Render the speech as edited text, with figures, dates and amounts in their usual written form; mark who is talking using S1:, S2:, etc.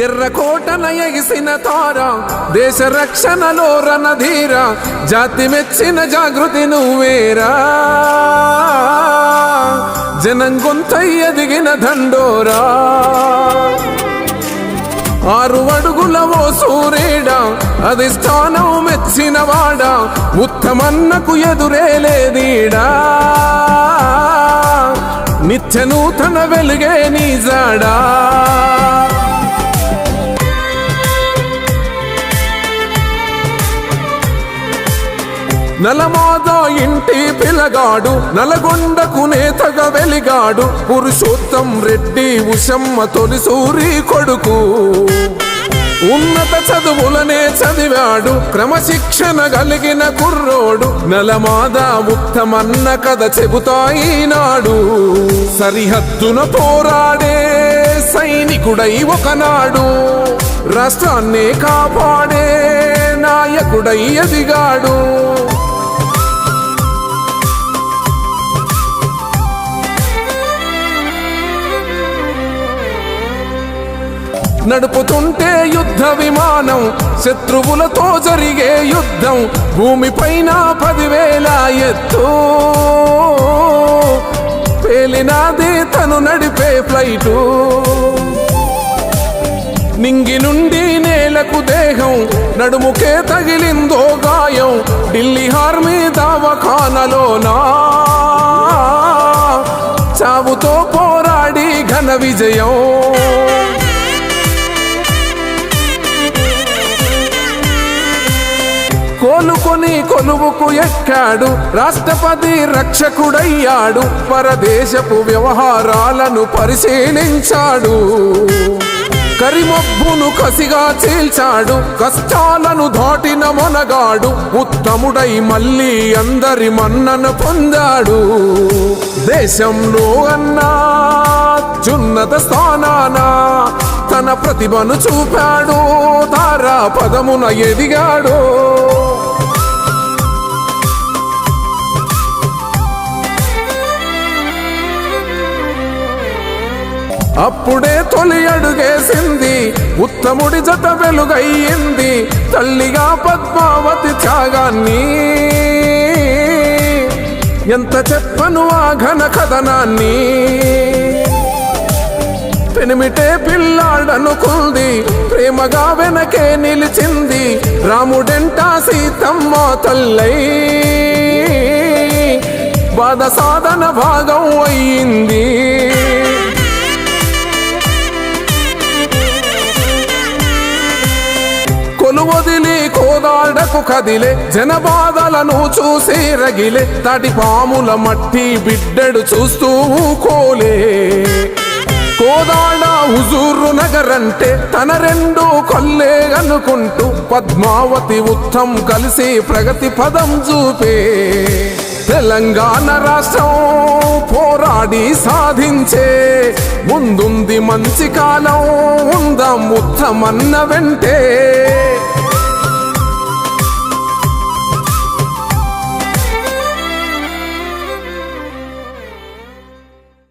S1: ఎర్రకోటన ఎగిసిన తార దేశ రక్షణలో రణధీర జాతి మెచ్చిన జాగృతి నువ్వేరా జనం గొంతై ఎదిగిన దండోరా 6 అడుగుల ఓ సూర్యుడా అధిష్టానం మెచ్చిన వాడా ఉత్తమన్నకు ఎదురేలేదీడా నిత్య నూతన వెలుగే నీ జాడా నలమాద ఇంటి పిలగాడు నలగొండకు నేతగా వెలిగాడు పురుషోత్తం రెడ్డి ఉషమ్మ తొలిసూరి కొడుకు ఉన్నత చదువులనే చదివాడు క్రమశిక్షణ కలిగిన కుర్రోడు నలమాద ఉత్తమన్న కథ చెబుతాయినాడు సరిహద్దున పోరాడే సైనికుడై ఒకనాడు రాష్ట్రాన్నే కాపాడే నాయకుడై ఎదిగాడు నడుపుతుంటే యుద్ధ విమానం శత్రువులతో జరిగే యుద్ధం భూమిపైన 10,000 ఎత్తు పేలినాదే తను నడిపే ఫ్లైటు నింగి నుండి నేలకు దేహం నడుముకే తగిలిందో గాయం ఢిల్లీ ఆర్మీ దవాఖానలోనా చావుతో పోరాడి ఘన విజయం కోలుకొని కొలువుకు ఎక్కాడు రాష్ట్రపతి రక్షకుడయ్యాడు పరదేశపు వ్యవహారాలను పరిశీలించాడు కరిమబ్బును కసిగా చీల్చాడు కష్టాలను దాటిన మొనగాడు ఉత్తముడై మళ్ళీ అందరి మన్నన పొందాడు దేశంలో అత్యున్నత స్థానాన తన ప్రతిభను చూపాడు తారా పదమున ఎదిగాడు అప్పుడే తొలి అడుగేసింది ఉత్తముడి జత వెలుగయ్యింది తల్లిగా పద్మావతి త్యాగాన్ని ఎంత చెప్పను ఆ ఘన కథనాన్ని పెనిమిటే పిల్లాడనుకుంది ప్రేమగా వెనకే నిలిచింది రాముడెంట సీతమ్మ తల్లై బాధ సాధన భాగం అయ్యింది కొలువదిలి కోదాడకు కదిలే జనబాధలను చూసి రగిలే తటి పాముల మట్టి బిడ్డడు చూస్తూ కోలే కోదాడ హుజూరు నగరంటే తన 2 కొల్లే అనుకుంటూ పద్మావతి ఉత్తమ్ కలిసి ప్రగతి పదం చూపే తెలంగాణ రాష్ట్రం పోరాడి సాధించే ముందుంది మంచి కాలం ఉందాం ఉత్తమన్న వెంటే